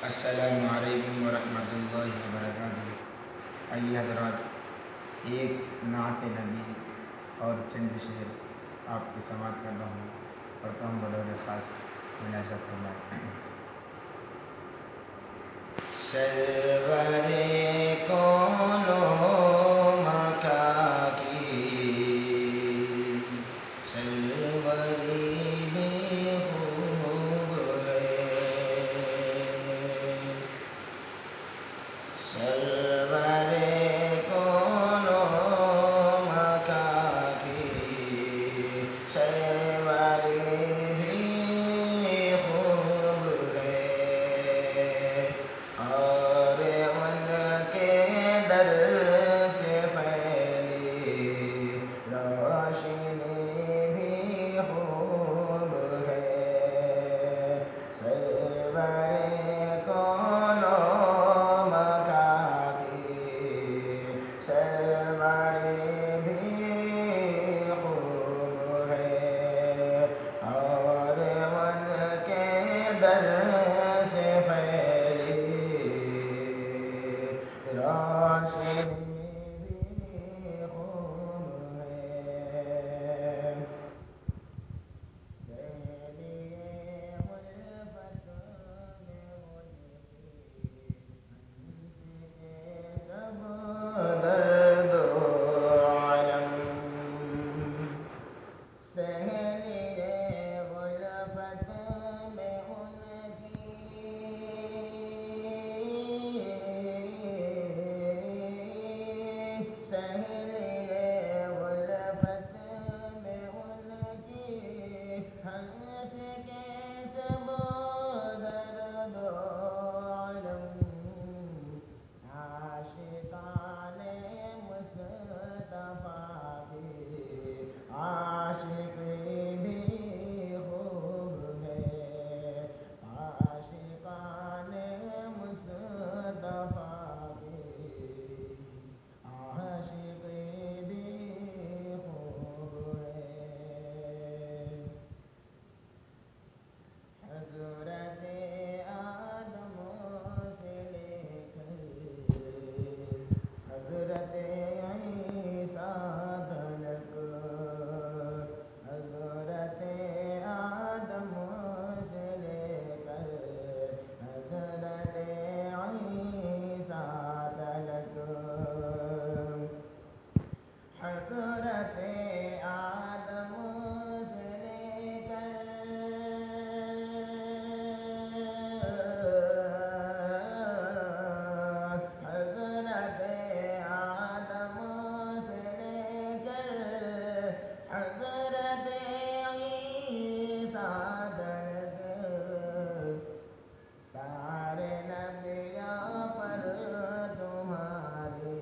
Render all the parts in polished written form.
السلام علیکم ورحمۃ اللہ وبرکاتہ۔ آئیے حضرات، ایک نعت نبی اور چند شعر آپ کی سماعت کر رہا ہوں، پڑھتا ہوں بطور خاص، ملاحظہ فرمائیں۔ سرور کون و مکان کی سروری بے خوب ہے، سرور کون و مکان کی سروری بھی خوب ہے، اور ان کے در سے پھیلی روشنی بھی خوب ہے، سرور کون و مکان کی سروری بھی خوب ہے، اور ان کے در سے پھیلی روشنی بھی خوب ہے، سیلیے الفت میں ان کی ہنس کے سب درد و علم، سیلیے الفت میں ان کی سیلیے الفت میں ان کی ہنس کے سب درد و علم، عاشقان مصطفیٰ کی عاشقی بھی خوب ہے، عاشقان مصطفیٰ کی عاشقی بھی خوب ہے، حضرت آدم سے لے کر حضرت عیسیٰ تلک، حضرت آدم سے لے کر حضرت عیسیٰ تلک، حضرت آدم سے لے کر حضرت آدم سے لے کر حضرت عیسیٰ تک، سارے نبیوں پر تمہاری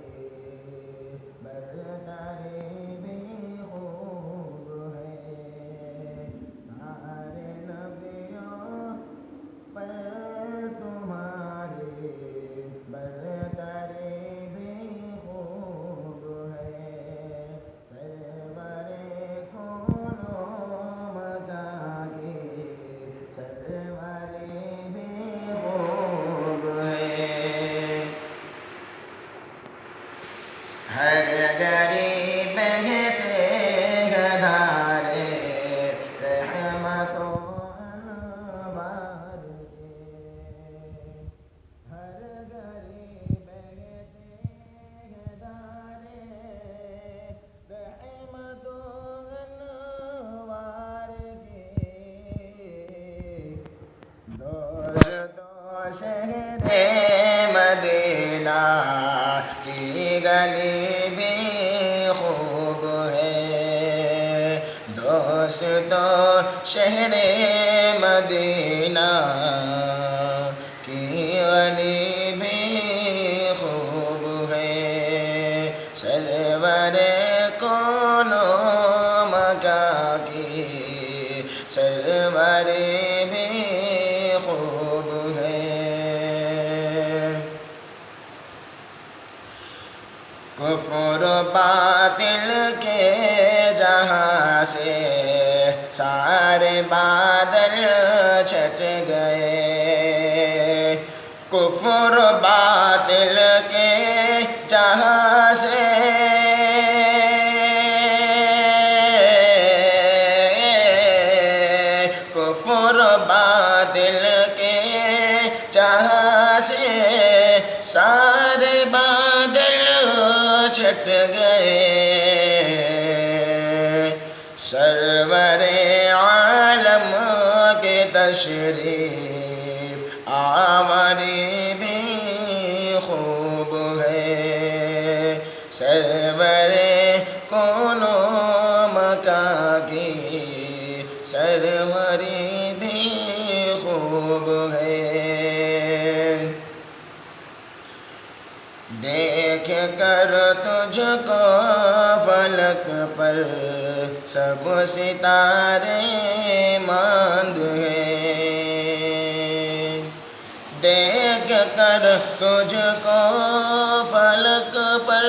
برتری بھی خوب ہے، سارے نبیوں پر تمہاری برتری بھی خوب ہے، سرور کون و مکان کی سروری بھی خوب ہے، ہر گری بہتے ہیں دھارے رحمت و انوار کے، ہر گری بہتے ہیں دھارے رحمت و انوار کے، دوستو شہر مدینہ کی گلی بھی خوب ہے، دوستو شہر مدینہ کی گلی بھی خوب ہے، سرور کون و مکان کی سروری بھی خوب ہے، کفر و باطل کے جہاں سے سارے بادل چھٹ گئے، کفر باطل کے جہاں سے کفر باطل کے جہاں سے سارے بادل چھٹ گئے سرور عالم کے تشریف آوری بھی خوب ہے سرور کون و مکان کی سروری بھی خوب ہے دیکھ کر تجھ کو فلک پر سب ستارے ماند ہیں دیکھ کر تجھ کو فلک پر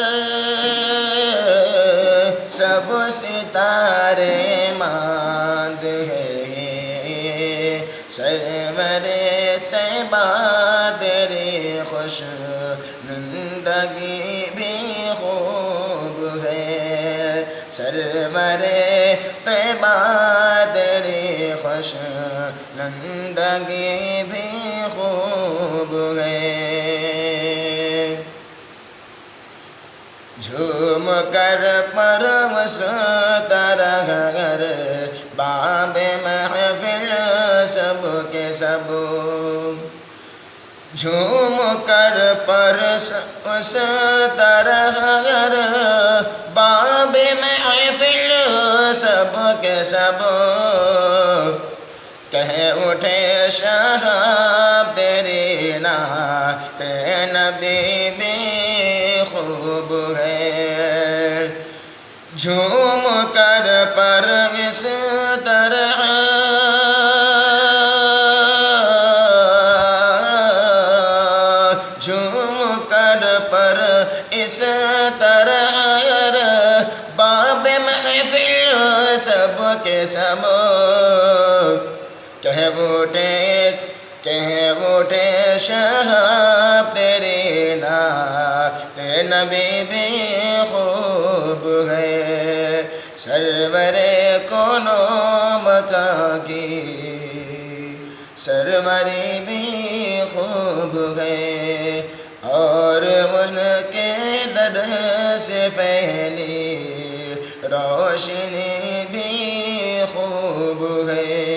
سب ستارے ماند ہیں سرور طیبہ تیری خوش نندگی بھی خوب ہے سرور طیبہ تیری خوش نندگی بھی خوب ہے جھوم کر پرمس طرح گر باب محفل سب کے سب جھوم کر پرس اس طرح گر باب محفل سب کے سب کہہ اٹھے شہاب تیری نعت نبی بھی خوب ہے جھوم کر پر اس طرح جھوم کر پر اس طرح باب محفل سب کے سب کہہ اٹھے شہاب تیری نعت نبی بھی خوب ہے سرور کون و مکان کی سروری بھی خوب ہے اور ان کے در سے پھیلی روشنی بھی خوب ہے